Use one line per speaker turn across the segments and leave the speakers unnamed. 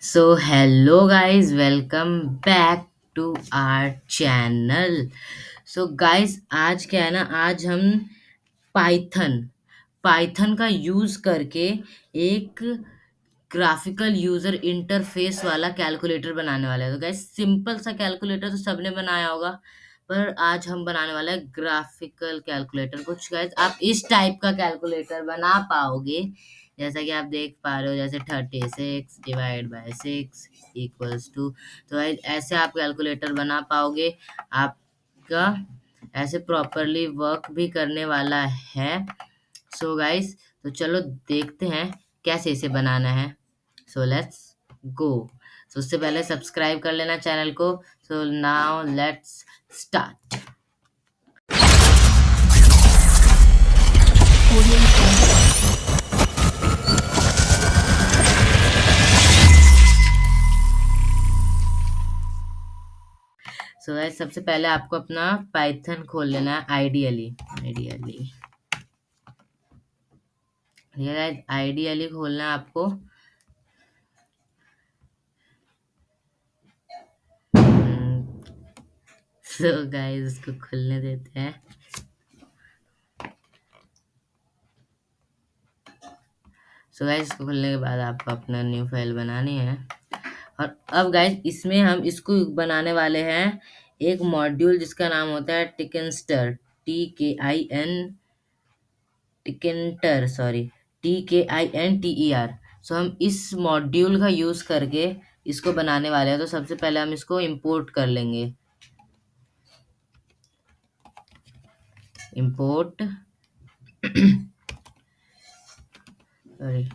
So hello guys, welcome back to our channel. So guys, आज क्या है ना, आज हम पाइथन पाइथन का यूज करके एक ग्राफिकल यूजर इंटरफेस वाला कैलकुलेटर बनाने वाले हैं। तो गाइस, सिंपल सा कैलकुलेटर तो सबने बनाया होगा, पर आज हम बनाने वाले हैं ग्राफिकल कैलकुलेटर। कुछ गाइस आप इस टाइप का कैलकुलेटर बना पाओगे, जैसा कि आप देख पा रहे हो, जैसे 36 डिवाइड बाय 6 इक्वल्स टू। तो गाइस ऐसे आप कैलकुलेटर बना पाओगे। आपका ऐसे प्रॉपरली वर्क भी करने वाला है। सो गाइस, तो चलो देखते हैं कैसे इसे बनाना है। So let's go. सो उससे पहले सब्सक्राइब कर लेना चैनल को। So now let's start. So guys, सबसे पहले आपको अपना पाइथन खोल लेना है। आइडियली आइडियली ये गाइस, आइडियली खोलना है आपको। सो गाइस, इसको खुलने देते हैं। सो गाइस, इसको खुलने के बाद आपको अपना न्यू फाइल बनानी है। और अब गाइस, इसमें हम इसको बनाने वाले हैं एक मॉड्यूल जिसका नाम होता है Tkinter. TKIN Tkinter, sorry, TKINTER। So हम इस मॉड्यूल का यूज करके इसको बनाने वाले हैं। तो सबसे पहले हम इसको इंपोर्ट कर लेंगे। Import, sorry.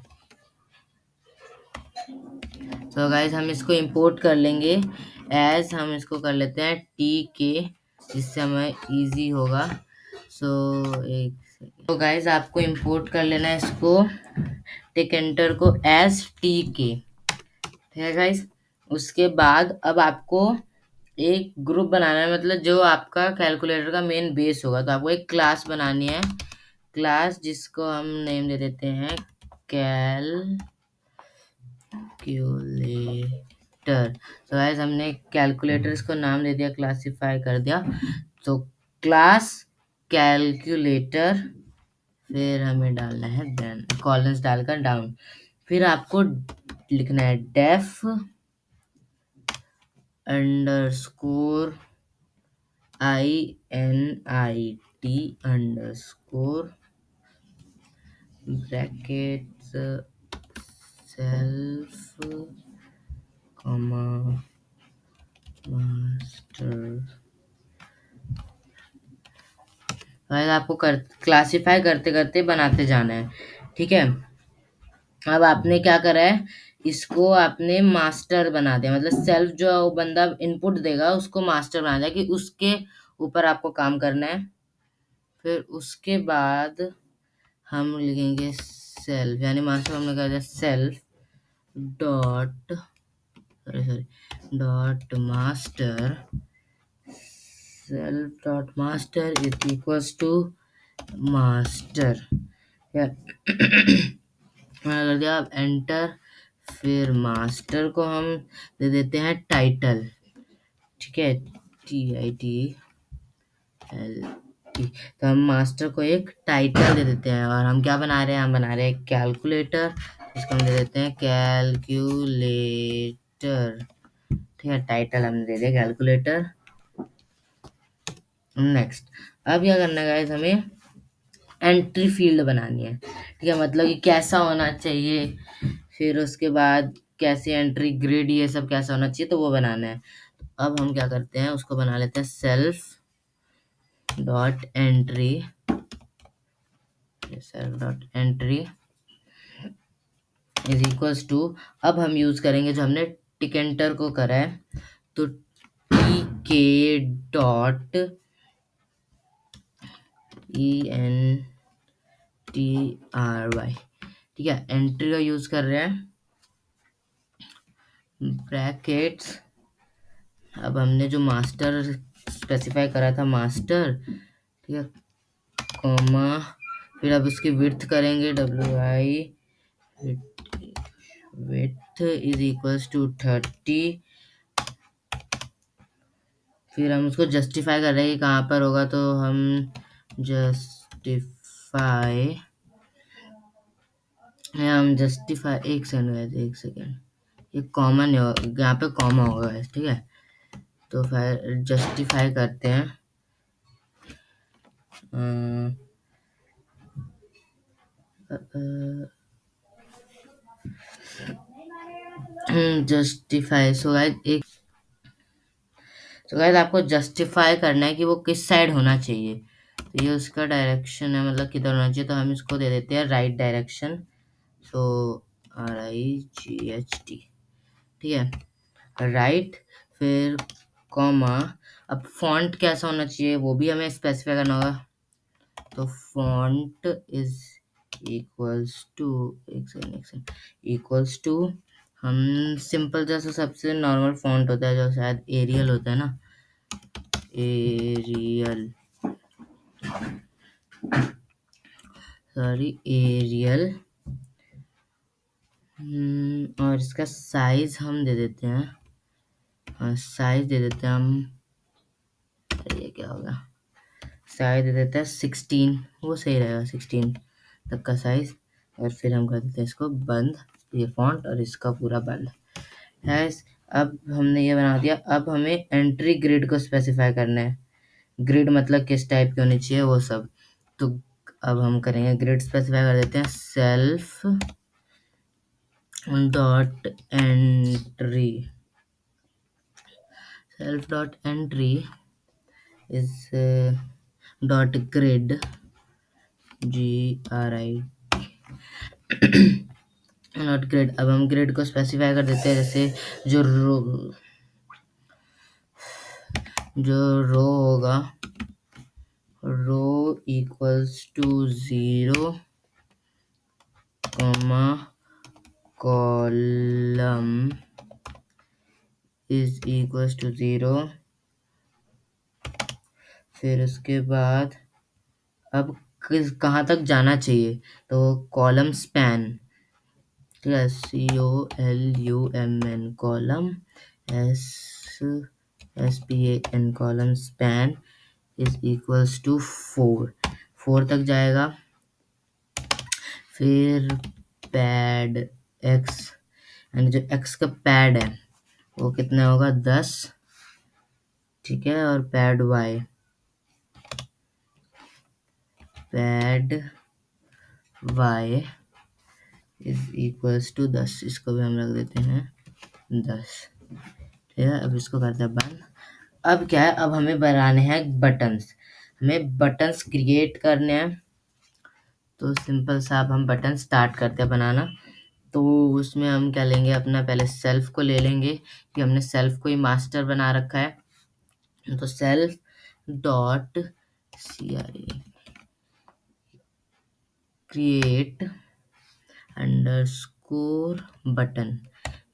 तो गाइस, हम इसको इंपोर्ट कर लेंगे। एज हम इसको कर लेते हैं TK, जिससे हमें इजी होगा। सो एक सेकेंड। तो गाइस, आपको इंपोर्ट कर लेना है इसको, टिकंटर को, एज TK। ठीक है गाइस। उसके बाद अब आपको एक ग्रुप बनाना है, मतलब जो आपका कैलकुलेटर का मेन बेस होगा। तो आपको एक क्लास बनानी है। क्लास जिसको हम नेम दे देते हैं कैलकुलेटर। तो गाइस, हमने कैलकुलेटर इसको नाम दे दिया, क्लासिफाई कर दिया। तो क्लास कैलकुलेटर, फिर हमें डालना है देन, कॉलन्स डालकर डाउन। फिर आपको लिखना है def underscore INIT underscore brackets self comma master. आपको क्लासिफाई करते करते बनाते जाना है। ठीक है। अब आपने क्या करा है, इसको आपने मास्टर बना दिया, मतलब सेल्फ जो बंदा इनपुट देगा उसको मास्टर बना दिया, कि उसके ऊपर आपको काम करना है। फिर उसके बाद हम लिखेंगे सेल्फ, यानी मास्टर हमने कर दिया self dot, sorry sorry, dot master, self dot master is equals to master. मैंने कर दिया। अब एंटर। फिर मास्टर को हम दे देते हैं टाइटल। ठीक है, TITLT। तो हम मास्टर को एक टाइटल दे देते हैं। और हम क्या बना रहे हैं, हम बना रहे हैं कैलकुलेटर। इसको हम दे देते हैं कैलकुलेटर। ठीक है, टाइटल हमने दे दिया कैलकुलेटर। नेक्स्ट, अब क्या करना है गाइस, हमें एंट्री फील्ड बनानी है। ठीक है, मतलब कि कैसा होना चाहिए, फिर उसके बाद कैसे एंट्री ग्रिड, ये सब कैसा होना चाहिए, तो वो बनाना है। अब हम क्या करते हैं, उसको बना लेते हैं self dot entry, self dot entry is equals to. अब हम यूज करेंगे जो हमने टिकेंटर को करा है, तो TK डॉट ENTRY। ठीक है, एंट्री का यूज कर रहे हैं, ब्रैकेट्स। अब हमने जो मास्टर स्पेसिफाई करा था, मास्टर, ठीक है, कॉमा, फिर अब उसकी विड्थ करेंगे WI width is equals to 30। फिर हम उसको जस्टिफाई कर रहे हैं कि कहाँ पर होगा, तो हम जस्टिफाई एक सेकंड guys, एक सेकंड, ये कॉमन है, यहाँ पे कॉमा होगा guys, ठीक है। तो फिर जस्टिफाई करते हैं, जस्टिफाई। सो गाइस आपको जस्टिफाई करना है कि वो किस साइड होना चाहिए। तो ये उसका डायरेक्शन है, मतलब किधर होना चाहिए, तो हम इसको दे देते हैं राइट डायरेक्शन। सो RIGHT, ठीक है, राइट। फिर कॉमा, अब फॉन्ट कैसा होना चाहिए वो भी हमें स्पेसिफाई करना होगा। तो फॉन्ट इज इक्वल्स टू, एक सेकंड, इक्वल्स टू, हम सिंपल जैसा सबसे नॉर्मल फॉन्ट होता है जो शायद एरियल होता है ना, एरियल, एरियल। और इसका साइज हम दे देते हैं, साइज दे देते हैं हम, ये क्या होगा, साइज दे देते हैं 16, वो सही रहेगा 16 तक का साइज। और फिर हम कर देते हैं इसको बंद, ये फॉन्ट और इसका पूरा बंद है। अब हमने ये बना दिया, अब हमें एंट्री ग्रिड को स्पेसिफाई करना है। ग्रिड मतलब किस टाइप की होनी चाहिए वो सब। तो अब हम करेंगे ग्रिड स्पेसिफाई कर देते हैं, self dot entry, self dot entry is dot grid, GRID not grid. अब हम ग्रिड को स्पेसिफाई कर देते हैं, जैसे जो रो होगा, row equals to 0, column is equals to 0। फिर उसके बाद अब कहाँ तक जाना चाहिए, तो कॉलम स्पैन, ठीक है, COLUMN, column SPAN, column span is equals to 4 तक जाएगा। फिर पैड x, यानी जो x का पैड है वो कितना होगा, 10, ठीक है। और pad y, pad y is equals to 10, इसको भी हम रख देते हैं 10, ठीक है। अब इसको करते हैं बंद। अब क्या है, अब हमें बनाने हैं बटन्स, हमें बटन्स क्रिएट करने हैं। तो सिंपल सा अब हम बटन स्टार्ट करते हैं बनाना। तो उसमें हम क्या लेंगे, अपना पहले सेल्फ को ले लेंगे कि हमने सेल्फ को ही मास्टर बना रखा है। तो self dot create underscore button,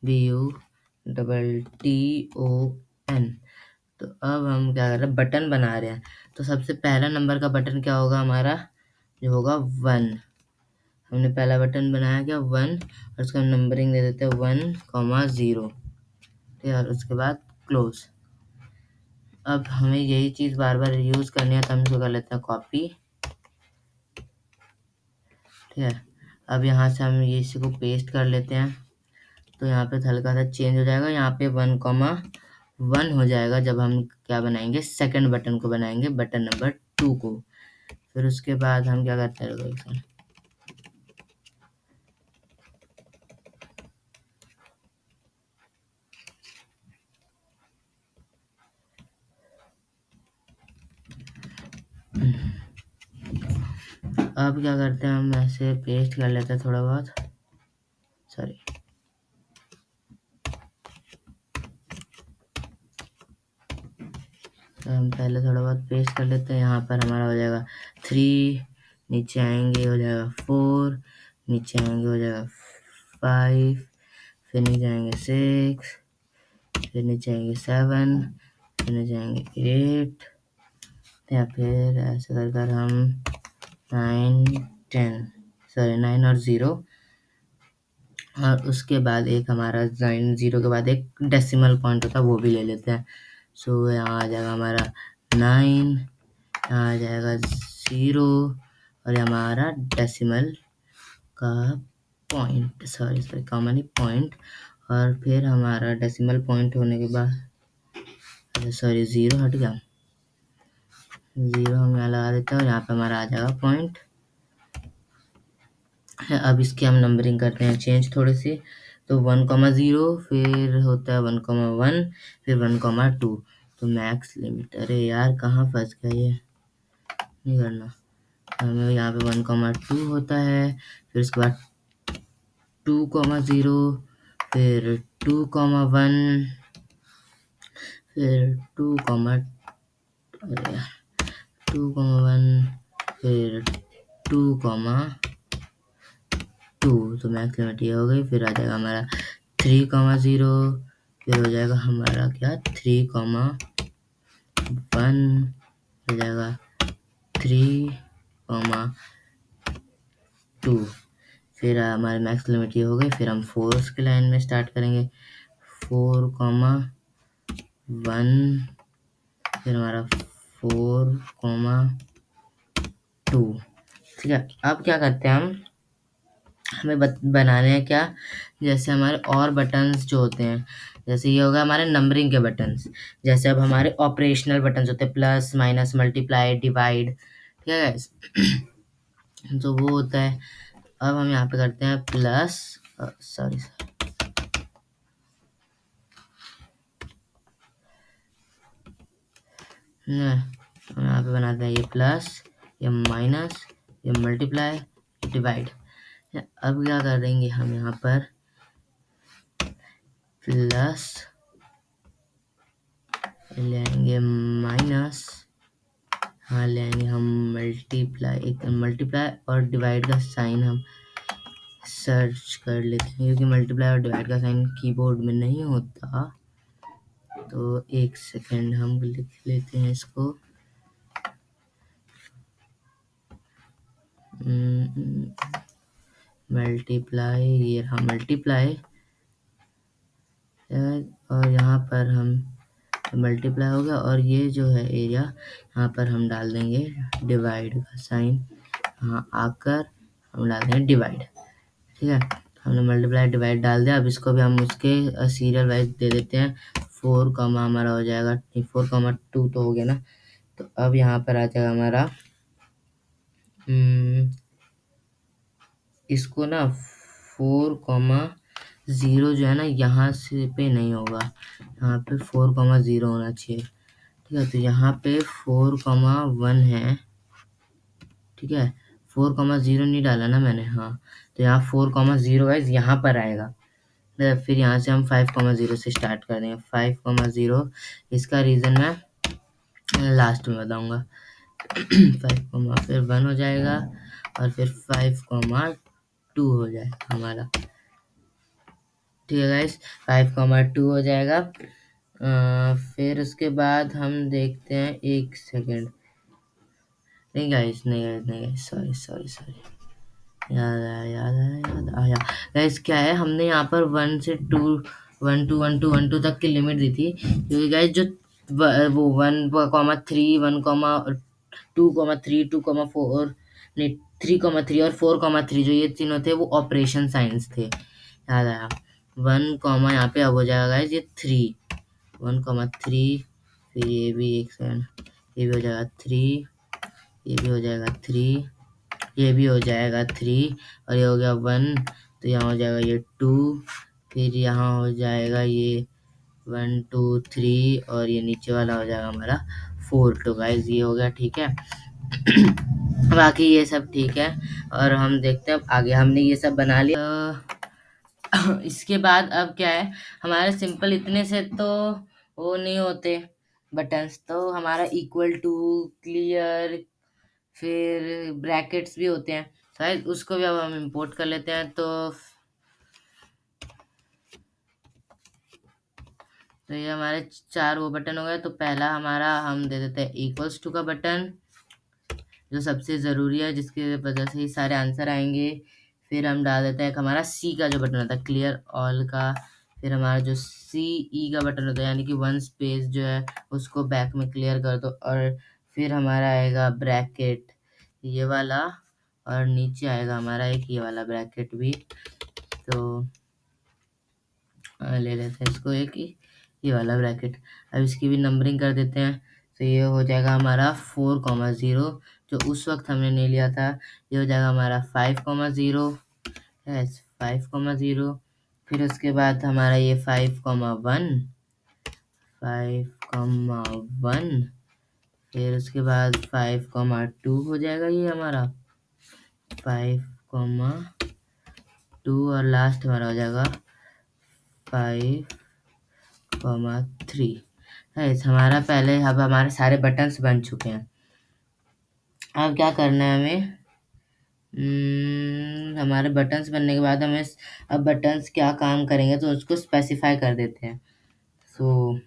BUTTON। तो अब हम क्या कर रहे हैं, बटन बना रहे हैं। तो सबसे पहला नंबर का बटन क्या होगा हमारा, जो होगा 1। हमने पहला बटन बनाया क्या, 1, और उसका नंबरिंग दे देते हैं 1,0, ठीक है। और उसके बाद क्लोज। अब हमें यही चीज़ बार बार यूज़ करनी है, तो हम इसको कर लेते हैं कॉपी, ठीक है। अब यहाँ से हम ये इसी को पेस्ट कर लेते हैं। तो यहाँ पे हल्का सा चेंज हो जाएगा, यहाँ पे 1,1 हो जाएगा जब हम क्या बनाएंगे, सेकंड बटन को बनाएंगे, बटन नंबर 2 को। फिर उसके बाद हम क्या करते हैं, अब क्या करते हैं, हम ऐसे पेस्ट कर लेते हैं थोड़ा बहुत, सॉरी। तो हम पहले थोड़ा बहुत पेस्ट कर लेते हैं, यहाँ पर हमारा हो जाएगा 3, नीचे आएंगे हो जाएगा 4, नीचे आएंगे हो जाएगा 5, फिर नीचे आएंगे 6, फिर नीचे आएंगे 7, फिर नीचे आएंगे 8, या फिर ऐसे कर कर हम 9, 10, सॉरी 9 और 0, और उसके बाद एक हमारा 9 0 के बाद एक डेसिमल पॉइंट होता है, वो भी ले लेते हैं। सो यहाँ आ जाएगा हमारा 9, यहाँ आ जाएगा 0 और ये हमारा डेसिमल का पॉइंट, सॉरी सॉरी कॉमा नहीं पॉइंट। और फिर हमारा डेसिमल पॉइंट होने के बाद, सॉरी 0 हट गया, 0 हम यहाँ लगा देते हैं और यहाँ पे हमारा आ जाएगा पॉइंट। अब इसकी हम नंबरिंग करते हैं चेंज थोड़ी सी। तो 1,0 फिर होता है 1,1 फिर 1,2। तो मैक्स लिमिट, अरे यार कहाँ फंस गया ये, नहीं करना हमें। यहाँ पे 1,2 होता है, फिर उसके बाद 2,0 फिर 2,1 फिर 2, अरे यार 2,1 फिर 2,2। तो मैक्स लिमिट ये हो गई। फिर आ जाएगा हमारा 3,0, फिर हो जाएगा हमारा क्या 3,1 हो जाएगा 3,2। फिर हमारे मैक्स लिमिट ये हो गई। फिर हम 4 की लाइन में स्टार्ट करेंगे, 4,1 फिर हमारा 4,2। ठीक है, अब क्या करते हैं हम, हमें बनाने हैं क्या, जैसे हमारे और बटन्स जो होते हैं, जैसे ये होगा हमारे नंबरिंग के बटन्स। जैसे अब हमारे ऑपरेशनल बटन्स होते हैं, प्लस माइनस मल्टीप्लाई डिवाइड, ठीक है guys? तो वो होता है। अब हम यहाँ पे करते हैं प्लस, सॉरी हम यहाँ पे बनाते हैं ये प्लस, ये माइनस, ये मल्टीप्लाई, डिवाइड। अब क्या कर देंगे हम यहाँ पर प्लस ले आएंगे माइनस, हाँ ले आएंगे हम मल्टीप्लाई, एक मल्टीप्लाई और डिवाइड का साइन हम सर्च कर लेते हैं, क्योंकि मल्टीप्लाई और डिवाइड का साइन कीबोर्ड में नहीं होता। तो एक सेकेंड हम लिख लेते हैं इसको। मल्टीप्लाई, ये रहा मल्टीप्लाई, और यहाँ पर हम मल्टीप्लाई हो गया, और ये जो है एरिया यहाँ पर हम डाल देंगे डिवाइड का साइन, यहाँ आकर हम डाल देंगे डिवाइड। ठीक है, हमने मल्टीप्लाई डिवाइड डाल दिया। अब इसको भी हम उसके सीरियल वाइज दे देते हैं। 4, हमारा हो जाएगा 4,2 तो हो गया ना। तो अब यहाँ पर आ जाएगा हमारा इसको ना 4,0 जो है ना, यहाँ से पे नहीं होगा, यहाँ पे 4,0 होना चाहिए। ठीक है, तो यहाँ पे 4,1 है। ठीक है, 4,0 नहीं डाला ना मैंने, हाँ। तो यहाँ 4,0 गाइस यहाँ पर आएगा। फिर यहाँ से हम 5,0 से स्टार्ट कर देंगे, 5,0। इसका रीज़न मैं लास्ट में बताऊंगा। 5, फिर 1 हो जाएगा, और फिर 5,2 हो जाएगा हमारा। ठीक है गाइस, 5,2 हो जाएगा। फिर उसके बाद हम देखते हैं, एक सेकेंड, नहीं गाइस, सॉरी सॉरी सॉरी, याद आया गाइस। क्या है, हमने यहाँ पर 1 से 2, 1 2 तक की लिमिट दी थी, क्योंकि गाइस जो वो 1,3 1,2,3 2,4 नहीं 3,3 और 4,3 जो ये तीनों थे वो ऑपरेशन साइंस थे, याद आया। 1, यहाँ पे अब हो जाएगा गाइस ये 3, 1,3, फिर ये भी एक सेकंड, ये भी हो जाएगा 3, ये भी हो जाएगा 3, ये भी हो जाएगा 3, और ये हो गया 1। तो यहाँ हो जाएगा ये 2, फिर यहाँ हो जाएगा ये 1 2 3, और ये नीचे वाला हो जाएगा हमारा 4। तो गाइस ये हो गया, ठीक है। बाकी ये सब ठीक है, और हम देखते हैं अब आगे। हमने ये सब बना लिया। इसके बाद अब क्या है, हमारे सिंपल इतने से तो वो नहीं होते बटन्स, तो हमारा इक्वल टू, क्लियर, फिर ब्रैकेट्स भी होते हैं शायद, उसको भी अब हम इंपोर्ट कर लेते हैं। तो ये हमारे 4 वो बटन हो गए। तो पहला हमारा हम दे देते हैं इक्वल्स टू का बटन, जो सबसे ज़रूरी है, जिसकी वजह से ही सारे आंसर आएंगे। फिर हम डाल देते हैं एक हमारा सी का जो बटन होता है, क्लियर ऑल का। फिर हमारा जो सी ई का बटन होता है, यानी कि वन स्पेस जो है उसको बैक में क्लियर कर दो। और फिर हमारा आएगा ब्रैकेट ये वाला, और नीचे आएगा हमारा एक ये वाला ब्रैकेट भी। तो ले लेते हैं इसको एक ही ये वाला ब्रैकेट। अब इसकी भी नंबरिंग कर देते हैं। तो ये हो जाएगा हमारा 4,0, जो उस वक्त हमने नहीं लिया था। ये हो जाएगा हमारा 5,0, यस 5,0। फिर उसके बाद हमारा ये 5,1, 5,1। फिर उसके बाद 5,2 हो जाएगा ये हमारा 5,2। और लास्ट हमारा हो जाएगा 5,3। हमारा पहले अब हमारे सारे बटन्स बन चुके हैं। अब क्या करना है हमें, हमारे बटन्स बनने के बाद हमें अब बटन्स क्या काम करेंगे तो उसको स्पेसिफाई कर देते हैं। सो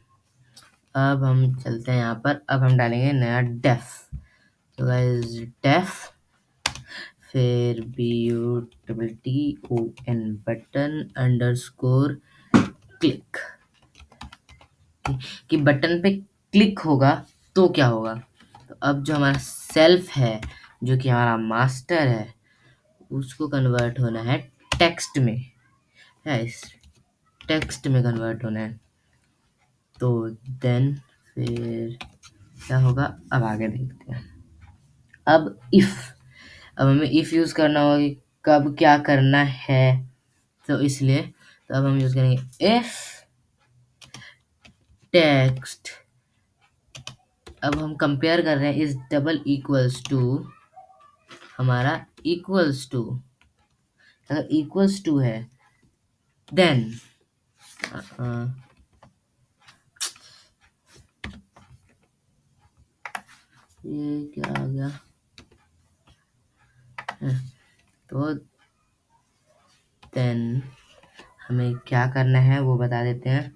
अब हम चलते हैं यहाँ पर। अब हम डालेंगे नया डेफ। तो गाइस डेफ, फिर BUTTON बटन अंडरस्कोर क्लिक, कि बटन पे क्लिक होगा तो क्या होगा। तो अब जो हमारा सेल्फ है, जो कि हमारा मास्टर है, उसको कन्वर्ट होना है टेक्स्ट में, है इस टेक्स्ट में कन्वर्ट होना है। तो देन फिर क्या होगा, अब आगे देखते हैं। अब इफ, अब हमें इफ यूज करना होगा कि कब क्या करना है। तो इसलिए तो अब हम यूज करेंगे इफ टेक्स्ट। अब हम कंपेयर कर रहे हैं इस डबल इक्वल्स टू हमारा इक्वल्स टू, अगर इक्वल्स टू है देन ये क्या आ गया, तो देन हमें क्या करना है वो बता देते हैं।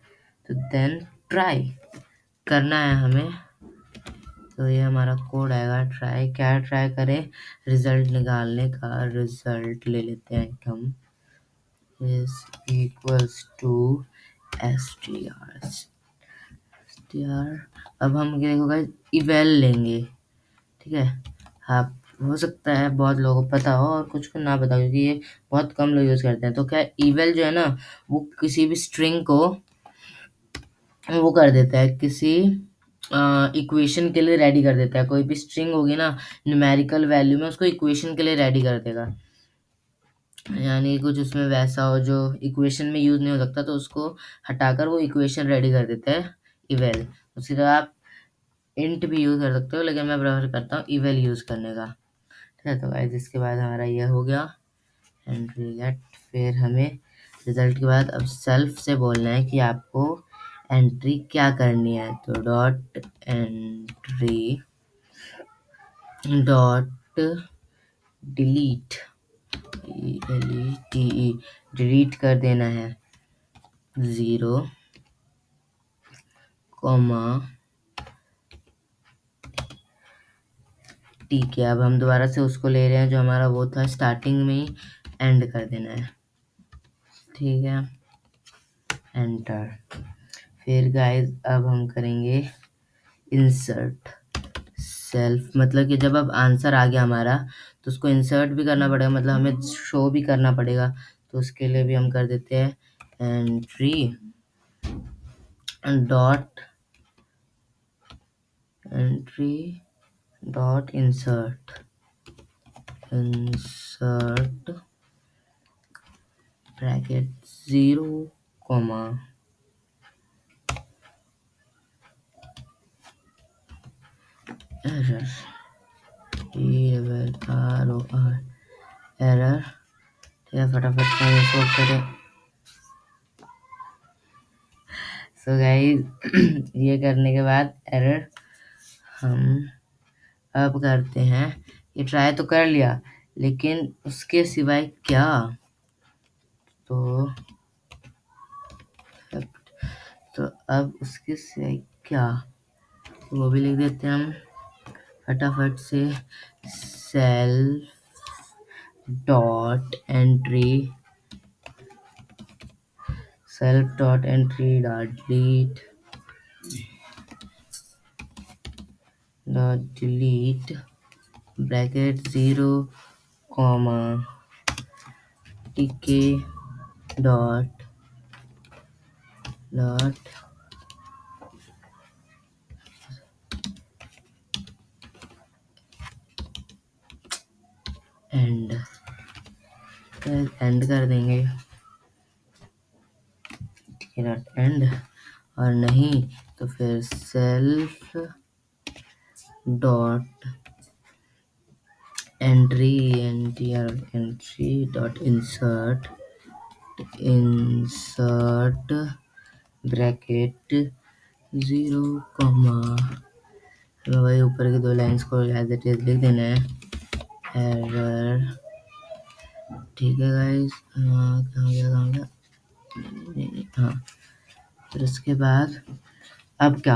तो देन ट्राई करना है हमें। तो ये हमारा कोड आएगा ट्राई, क्या ट्राई करें, रिजल्ट निकालने का। रिजल्ट ले लेते हैं हम, इज इक्वल्स टू str। अब हम क्या होगा, इवेल लेंगे, ठीक है। आप हो सकता है बहुत लोगों को पता हो और कुछ को ना पता हो, क्योंकि ये बहुत कम लोग यूज करते हैं। तो क्या इवेल जो है ना, वो किसी भी स्ट्रिंग को वो कर देता है, किसी इक्वेशन के लिए रेडी कर देता है। कोई भी स्ट्रिंग होगी ना न्यूमेरिकल वैल्यू में, उसको इक्वेशन के लिए रेडी कर देगा। यानी कुछ उसमें वैसा हो जो इक्वेशन में यूज नहीं हो सकता, तो उसको हटाकर वो इक्वेशन रेडी कर देता है इवेल। उसकी तरह आप इंट भी यूज कर सकते हो, लेकिन मैं प्रेफर करता हूँ इवेल यूज करने का, ठीक है। तो गाइस इसके बाद हमारा ये हो गया एंट्री गेट। फिर हमें रिजल्ट के बाद अब सेल्फ से बोलना है कि आपको एंट्री क्या करनी है। तो dot entry dot delete, delete कर देना है 0, कॉमा ठीक है। अब हम दोबारा से उसको ले रहे हैं जो हमारा वो था स्टार्टिंग में ही, एंड कर देना है, ठीक है। एंटर। फिर गाइस अब हम करेंगे इंसर्ट सेल्फ, मतलब कि जब अब आंसर आ गया हमारा तो उसको इंसर्ट भी करना पड़ेगा, मतलब हमें शो भी करना पड़ेगा। तो उसके लिए भी हम कर देते हैं entry dot entry dot insert bracket 0, comma error, ERROR error, ठीक है। फटाफट से इसको करें। सो गाइस ये करने के बाद एरर हम अब करते हैं, ये ट्राई तो कर लिया लेकिन उसके सिवाय क्या। तो तो अब उसके सिवाय क्या, तो वो भी लिख देते हैं हम फटाफट से। Self dot entry self dot entry dot delete bracket 0 comma टीके डॉट डॉट एंड एंड कर देंगे टीके डॉट एंड, और नहीं तो फिर self dot entry entry dot insert bracket 0 comma, वही ऊपर की दो लाइंस को एज इट इज लिख देना है, एरर। ठीक है गाइस, कहाँ गया हाँ। फिर उसके बाद अब क्या,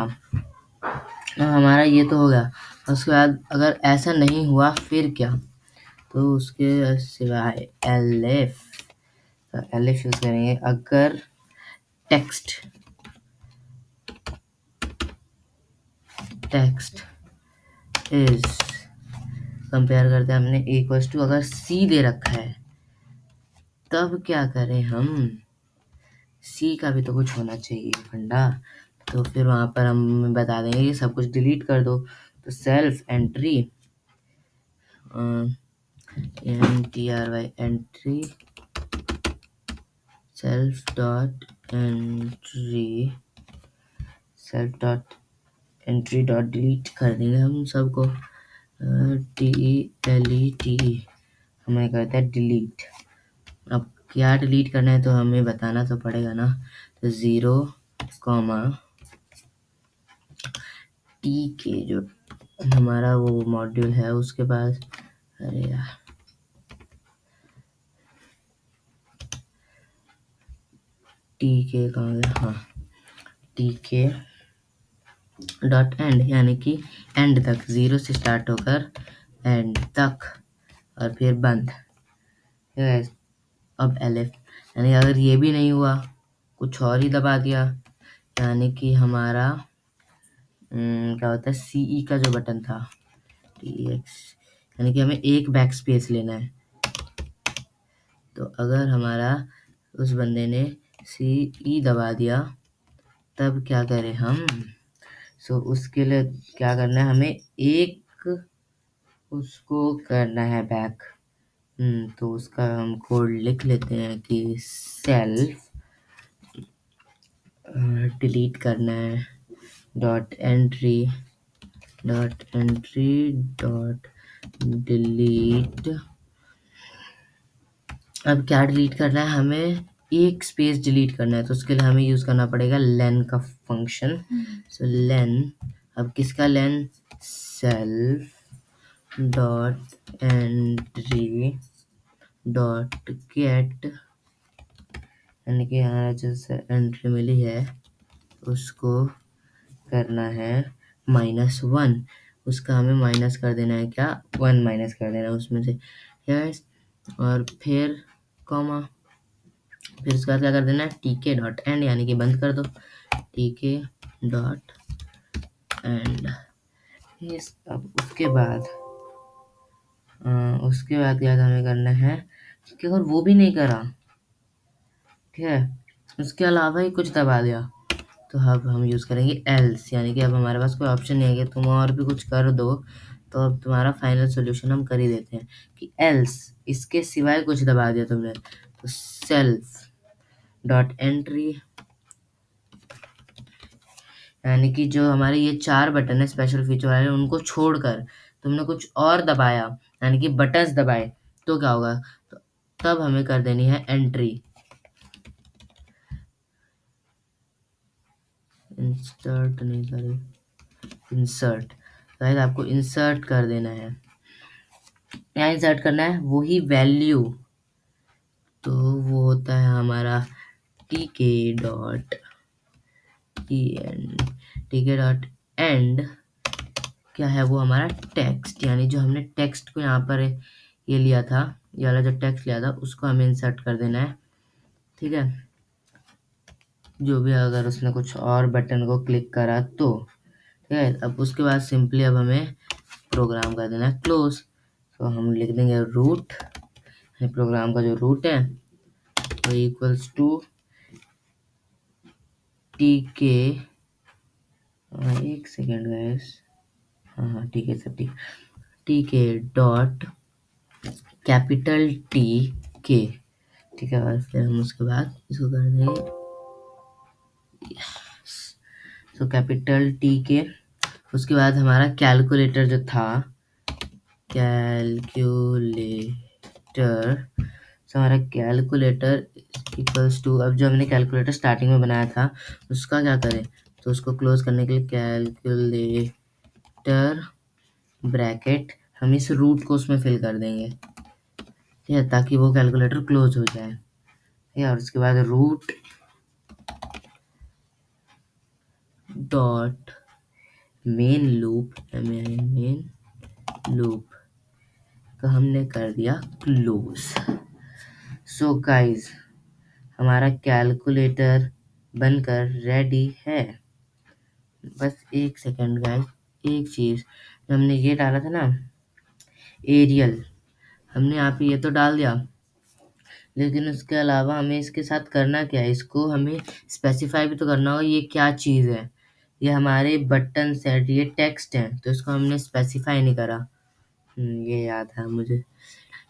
हमारा ये तो हो गया। उसके बाद अगर ऐसा नहीं हुआ फिर क्या, तो उसके सिवाय एलिफ यूज करेंगे। अगर टेक्स्ट इज, कंपेयर करते हैं हमने इक्वल्स टू, अगर सी दे रखा है तब क्या करें हम, सी का भी तो कुछ होना चाहिए फंडा। तो फिर वहां पर हम बता देंगे कि सब कुछ डिलीट कर दो। तो self entry entry self dot entry dot delete कर देंगे हम सबको, DELETE हमें करता है डिलीट। अब क्या डिलीट करना है तो हमें बताना तो पड़ेगा ना। तो 0 कॉमा टी के जो हमारा वो मॉड्यूल है उसके पास, अरे यार टी के कहाँ गया, हाँ टी के डॉट एंड, यानी कि एंड तक, 0 से स्टार्ट होकर एंड तक और फिर बंद। अब एलिफ, यानी अगर ये भी नहीं हुआ, कुछ और ही दबा दिया, यानी कि हमारा क्या होता है, सीई का जो बटन था TX, यानी कि हमें एक बैक स्पेस लेना है। तो अगर हमारा उस बंदे ने CE दबा दिया तब क्या करें हम, उसके लिए क्या करना है, हमें एक उसको करना है बैक। तो उसका हम कोड लिख लेते हैं कि सेल्फ डिलीट करना है डॉट डिलीट। अब क्या डिलीट करना है, हमें एक स्पेस डिलीट करना है, तो उसके लिए हमें यूज करना पड़ेगा लेन का फंक्शन। सो लेन, अब किसका len, self dot entry dot get, यानी कि हमारा जो एंट्री मिली है उसको करना है -1, उसका हमें माइनस कर देना है, क्या 1 माइनस कर देना है उसमें से, यस। और फिर कॉमा, फिर उसके बाद क्या कर देना है, टीके डॉट एंड, यानी कि बंद कर दो, टीके डॉट एंड। अब उसके बाद क्या हमें करना है, क्योंकि अगर वो भी नहीं करा, ठीक है, उसके अलावा ही कुछ दबा दिया, तो अब हम यूज़ करेंगे एल्स, यानी कि अब हमारे पास कोई ऑप्शन नहीं है कि तुम और भी कुछ कर दो। तो अब तुम्हारा फाइनल सॉल्यूशन हम कर ही देते हैं कि एल्स, इसके सिवाय कुछ दबा दिया तुमने, तो सेल्फ डॉट एंट्री, यानी कि जो हमारे ये 4 बटन है स्पेशल फीचर वाले, उनको छोड़कर तुमने कुछ और दबाया, यानी कि बटन्स दबाए, तो क्या होगा, तो तब हमें कर देनी है एंट्री, इंसर्ट नहीं, सॉरी इंसर्ट, शायद आपको इंसर्ट कर देना है, यहाँ इंसर्ट करना है वही वैल्यू। तो वो होता है हमारा टीके डॉट एंड, क्या है वो, हमारा टेक्स्ट, यानी जो हमने टेक्स्ट को यहाँ पर ये लिया था, ये वाला जो टेक्स्ट लिया था उसको हमें इंसर्ट कर देना है। ठीक है, जो भी अगर उसने कुछ और बटन को क्लिक करा तो ठीक है। अब उसके बाद सिंपली अब हमें प्रोग्राम कर देना है क्लोज। तो हम लिख देंगे रूट, प्रोग्राम का जो रूट है वो इक्वल्स टू टी के, एक सेकेंड गाइस, हाँ हाँ ठीक है सब ठीक, टी के डॉट कैपिटल टी के। ठीक है, और फिर हम उसके बाद इसको कर देंगे तो कैपिटल टी के। उसके बाद हमारा कैलकुलेटर जो था, कैलकुलेटर, तो हमारा कैलकुलेटर इक्वल्स टू, अब जो हमने कैलकुलेटर स्टार्टिंग में बनाया था उसका क्या करें, तो उसको क्लोज करने के लिए कैलकुलेटर ब्रैकेट, हम इस रूट को उसमें फिल कर देंगे, ठीक है, ताकि वो कैलकुलेटर क्लोज हो जाए। ठीक है, और उसके बाद root dot main loop, main loop का हमने कर दिया क्लोज। सो गाइस, हमारा कैलकुलेटर बनकर रेडी है। बस एक सेकेंड गाइस, एक चीज़, हमने ये डाला था ना एरियल, हमने यहाँ पे ये तो डाल दिया, लेकिन उसके अलावा हमें इसके साथ करना क्या है, इसको हमें स्पेसिफाई भी तो करना होगा ये क्या चीज़ है। ये हमारे बटन सेट, ये टेक्स्ट है, तो इसको हमने स्पेसिफाई नहीं करा। ये याद है मुझे,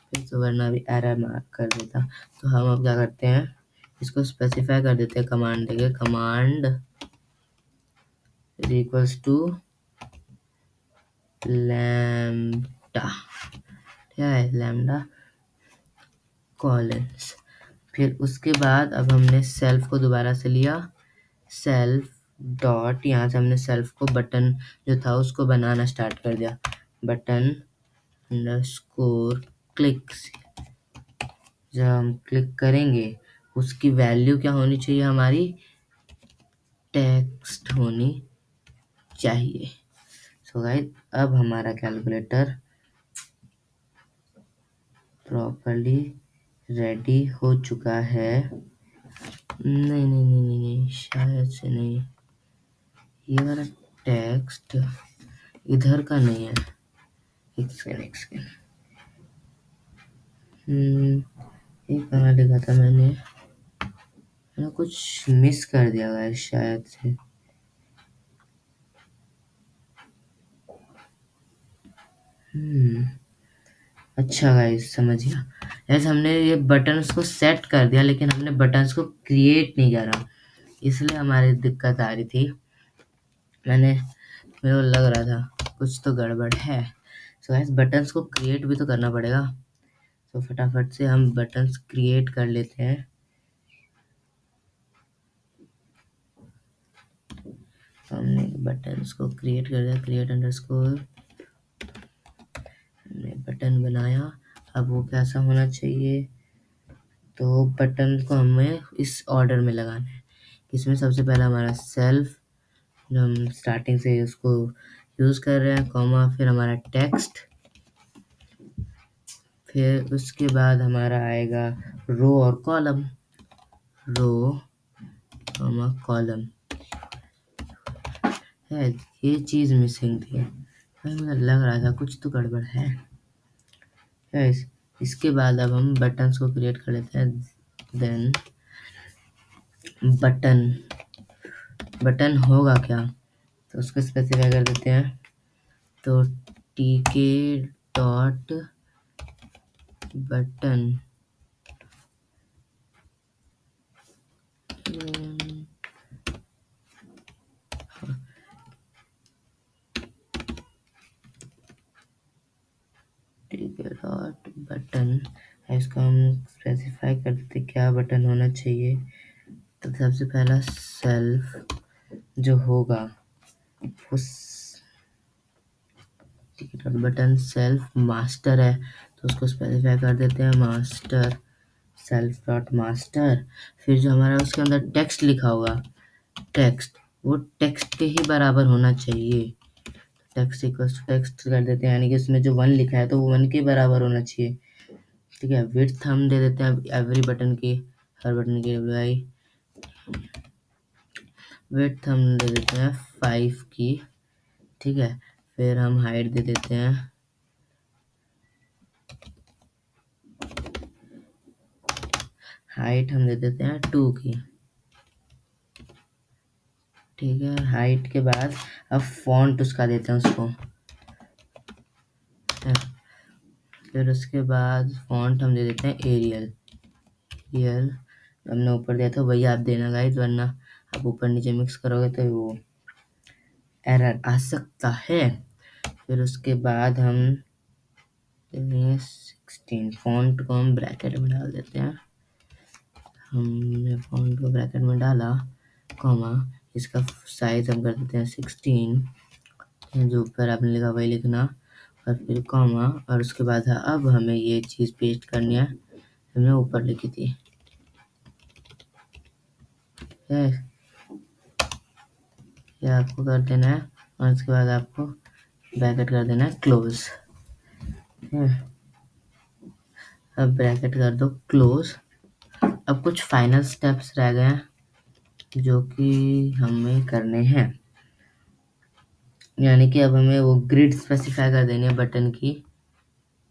फिर तो वरना भी एरर मार्क कर देता। तो हम अब क्या करते हैं, इसको स्पेसिफाई कर देते हैं कमांड देके, कमांड इक्वल्स टू लैम्डा, क्या है लैम्डा कॉलन्स। फिर उसके बाद अब हमने सेल्फ को दोबारा से लिया, सेल्फ डॉट, यहाँ से हमने सेल्फ को बटन जो था उसको बनाना स्टार्ट कर दिया, बटन अंडरस्कोर क्लिक। जब हम क्लिक करेंगे उसकी वैल्यू क्या होनी चाहिए, हमारी टेक्स्ट होनी चाहिए। सो गाइस, अब हमारा कैलकुलेटर प्रॉपर्ली रेडी हो चुका है। नहीं नहीं नहीं नहीं नहीं, शायद से नहीं, ये वाला टेक्स्ट इधर का नहीं है, एक सेकेंड एक सेकेंड, ये कहाँ लिखा था मैंने कुछ मिस कर दिया गाइस शायद से। अच्छा गाइस समझ गया, ऐसे हमने ये बटन्स को सेट कर दिया लेकिन हमने बटन्स को क्रिएट नहीं करा, इसलिए हमारी दिक्कत आ रही थी। मेरे को लग रहा था कुछ तो गड़बड़ है। सो गाइस, बटन्स को क्रिएट भी तो करना पड़ेगा, तो फटाफट से हम बटन्स क्रिएट कर लेते हैं। हमने बटन्स को क्रिएट कर दिया, क्रिएट अंडरस्कोर, हमने बटन बनाया। अब वो कैसा होना चाहिए, तो बटन को हमें इस ऑर्डर में लगाना है, इसमें सबसे पहला हमारा सेल्फ, जो हम स्टार्टिंग से उसको यूज़ कर रहे हैं, कॉमा, फिर हमारा टेक्स्ट, फिर उसके बाद हमारा आएगा रो और कॉलम, रो कॉमा कॉलम है। ये चीज़ मिसिंग थी, मुझे लग रहा था कुछ तो गड़बड़ है। इसके बाद अब हम बटन्स को क्रिएट कर लेते हैं, देन बटन होगा क्या, तो उसको स्पेसिफाई कर देते हैं, तो टीके डॉट बटन डॉट बटन है, इसको हम स्पेसिफाई कर देते क्या बटन होना चाहिए। तो सबसे पहला सेल्फ जो होगा उस डॉट बटन सेल्फ मास्टर है, तो उसको स्पेसिफाई कर देते हैं मास्टर, सेल्फ डॉट मास्टर। फिर जो हमारा उसके अंदर टेक्स्ट लिखा होगा, टेक्स्ट वो टेक्स्ट के ही बराबर होना चाहिए, टेक्स्ट इक्वल्स टू टेक्स्ट कर देते हैं, यानी कि इसमें जो वन लिखा है तो वो वन के बराबर होना चाहिए। ठीक है, विड्थ हम दे देते हैं एवरी बटन की, हर बटन की डब्ल्यू। विड्थ हम दे देते हैं 5 की। ठीक है, फिर हम हाइट दे देते हैं, हाइट हम दे देते हैं 2 की। ठीक है, हाइट के बाद अब फॉन्ट उसका देते हैं उसको। फिर उसके बाद फॉन्ट हम दे देते हैं एरियल। एरियल हमने ऊपर दिया था वही आप देना गाइस, वरना आप ऊपर नीचे मिक्स करोगे तो वो एरर आ सकता है। फिर उसके बाद हम देंगे 16। फॉन्ट को हम ब्रैकेट में डाल देते हैं। हमने फॉन्ट को ब्रैकेट में डाला, कॉमा, इसका साइज हम कर देते हैं 16। जो ऊपर आपने लिखा वही लिखना, और फिर कॉमा, और उसके बाद अब हमें ये चीज़ पेस्ट करनी है, हमने ऊपर लिखी थी। ये आपको कर देना है, और उसके बाद आपको ब्रैकेट कर देना है क्लोज। अब ब्रैकेट कर दो क्लोज। अब कुछ फाइनल स्टेप्स रह गए हैं जो कि हमें करने हैं, यानी कि अब हमें वो ग्रिड स्पेसिफाई कर देनी है बटन की।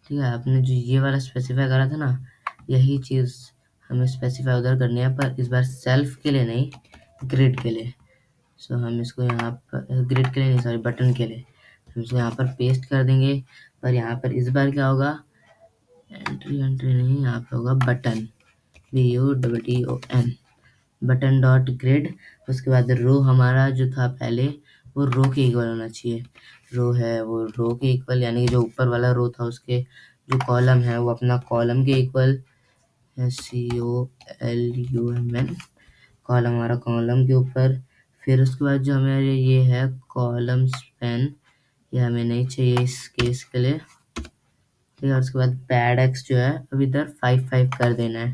ठीक है, आपने जो ये वाला स्पेसिफाई करा था ना, यही चीज़ हमें स्पेसिफाई उधर करनी है, पर इस बार सेल्फ के लिए नहीं, ग्रिड के लिए। सो हम इसको यहाँ पर ग्रिड के लिए नहीं, सॉरी, बटन के लिए हम इसको यहाँ पर पेस्ट कर देंगे। पर यहाँ पर इस बार क्या होगा, एंट्री एंट्री नहीं, यहाँ पे होगा button, BUTTON, button dot grid. उसके बाद रो हमारा जो था पहले वो रो के इक्वल होना चाहिए। रो है वो रो के इक्वल, यानी कि जो ऊपर वाला रो था उसके जो कॉलम है वो अपना कॉलम के इक्वल, COLUMN, कॉलम हमारा कॉलम के ऊपर। फिर उसके बाद जो हमारे ये है कॉलम स्पैन, ये हमें नहीं चाहिए इस केस के लिए। ठीक है, उसके बाद पैड एक्स जो है अब इधर 5 5 कर देना है,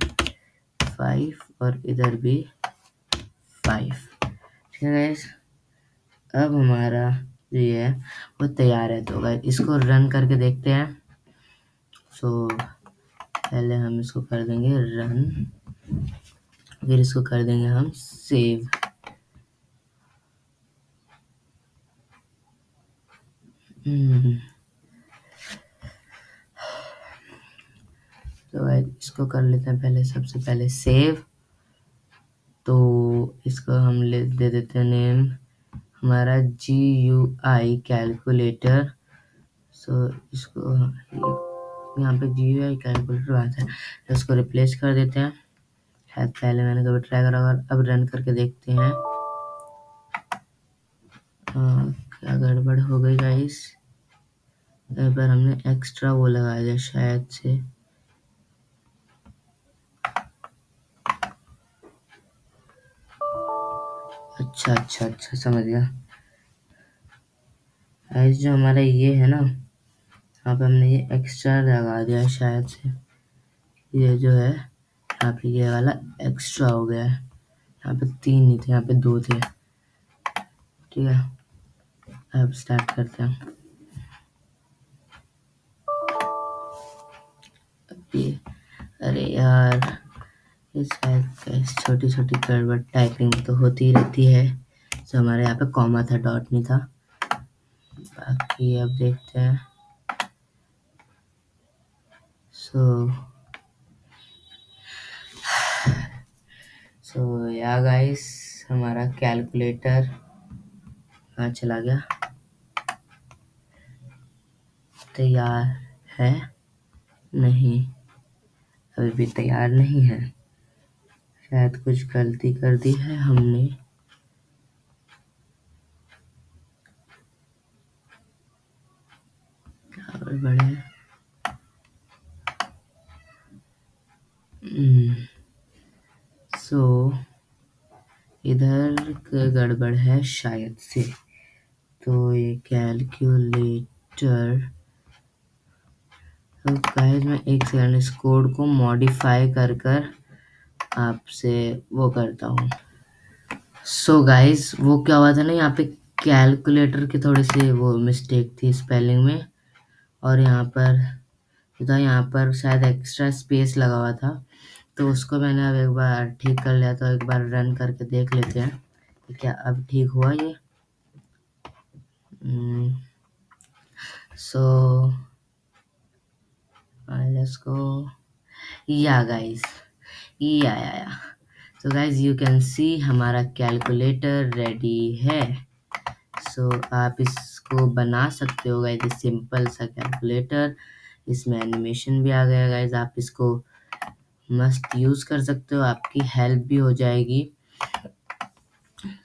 5, और इधर भी 5। ठीक है गाइस, अब हमारा जो ये है वो तैयार है। तो गाइस इसको रन करके देखते हैं। सो पहले हम इसको कर देंगे रन, फिर इसको कर देंगे हम सेव। तो गाइस इसको कर लेते हैं पहले, सबसे पहले सेव। तो इसको हम दे देते हैं नेम हमारा GUI कैलकुलेटर। सो इसको यहाँ पे GUI कैलकुलेटर आता है, तो इसको रिप्लेस कर देते हैं। शायद पहले मैंने कभी ट्राई करा होगा, अब रन करके देखते हैं। क्या गड़बड़ हो गई गाइस, एक बार हमने एक्स्ट्रा वो लगा दिया शायद से। अच्छा अच्छा अच्छा, समझ गया गाइस, जो हमारा ये है ना, यहाँ पे हमने ये एक्स्ट्रा लगा दिया शायद से, ये जो है यहाँ पे ये वाला एक्स्ट्रा हो गया है। यहाँ पे 3 नहीं थे, यहाँ पे 2 थे। ठीक है, अब स्टार्ट करते हैं। ये अरे यार, ये शायद छोटी छोटी गड़बड़ टाइपिंग तो होती ही रहती है। तो हमारे यहाँ पे कॉमा था, डॉट नहीं था। बाकी अब देखते हैं। सो या गाइस, हमारा कैलकुलेटर कहाँ चला गया, तैयार है नहीं, अभी भी तैयार नहीं है। शायद कुछ गलती कर दी है हमने। क्या गड़बड़ है, सो इधर गड़बड़ है शायद से। तो ये कैलकुलेटर, तो गाइस मैं एक सेकंड इस कोड को मॉडिफाई कर कर आपसे वो करता हूँ। सो गाइस वो क्या हुआ था ना, यहाँ पे कैलकुलेटर की थोड़ी सी वो मिस्टेक थी स्पेलिंग में, और यहाँ पर यहाँ पर शायद एक्स्ट्रा स्पेस लगा हुआ था, तो उसको मैंने अब एक बार ठीक कर लिया। तो एक बार रन करके देख लेते हैं कि क्या अब ठीक हुआ ये। So let's go. या गाइस, ये आया। So guys you can see हमारा कैलकुलेटर रेडी है। सो आप इसको बना सकते हो गाइस, सिंपल सा कैलकुलेटर। इसमें एनिमेशन भी आ गया गाइस, आप इसको मस्त यूज कर सकते हो, आपकी हेल्प भी हो जाएगी।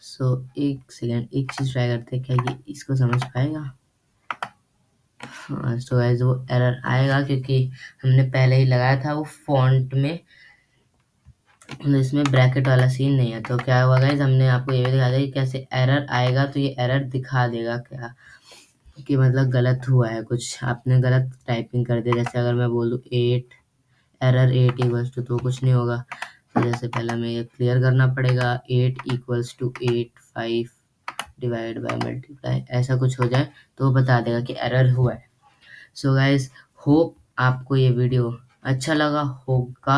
सो एक सेकेंड, एक चीज ट्राई करते हैं, क्या ये इसको समझ पाएगा? हाँ, तो गाइस वो एरर आएगा क्योंकि हमने पहले ही लगाया था वो फॉन्ट में, तो इसमें ब्रैकेट वाला सीन नहीं है। तो क्या हुआ गाइस, हमने आपको ये भी दिखा दिया कि कैसे एरर आएगा। तो ये एरर दिखा देगा क्या कि मतलब गलत हुआ है, कुछ आपने गलत टाइपिंग कर दिया। जैसे अगर मैं बोलूँ 8 एरर 8 इक्वल्स टू, तो कुछ नहीं होगा। तो जैसे पहले हमें ये क्लियर करना पड़ेगा, 8 equals to 8 5 divide by multiply, ऐसा कुछ हो जाए तो वो बता देगा कि एरर हुआ है। सो गाइस, होप आपको ये वीडियो अच्छा लगा होगा।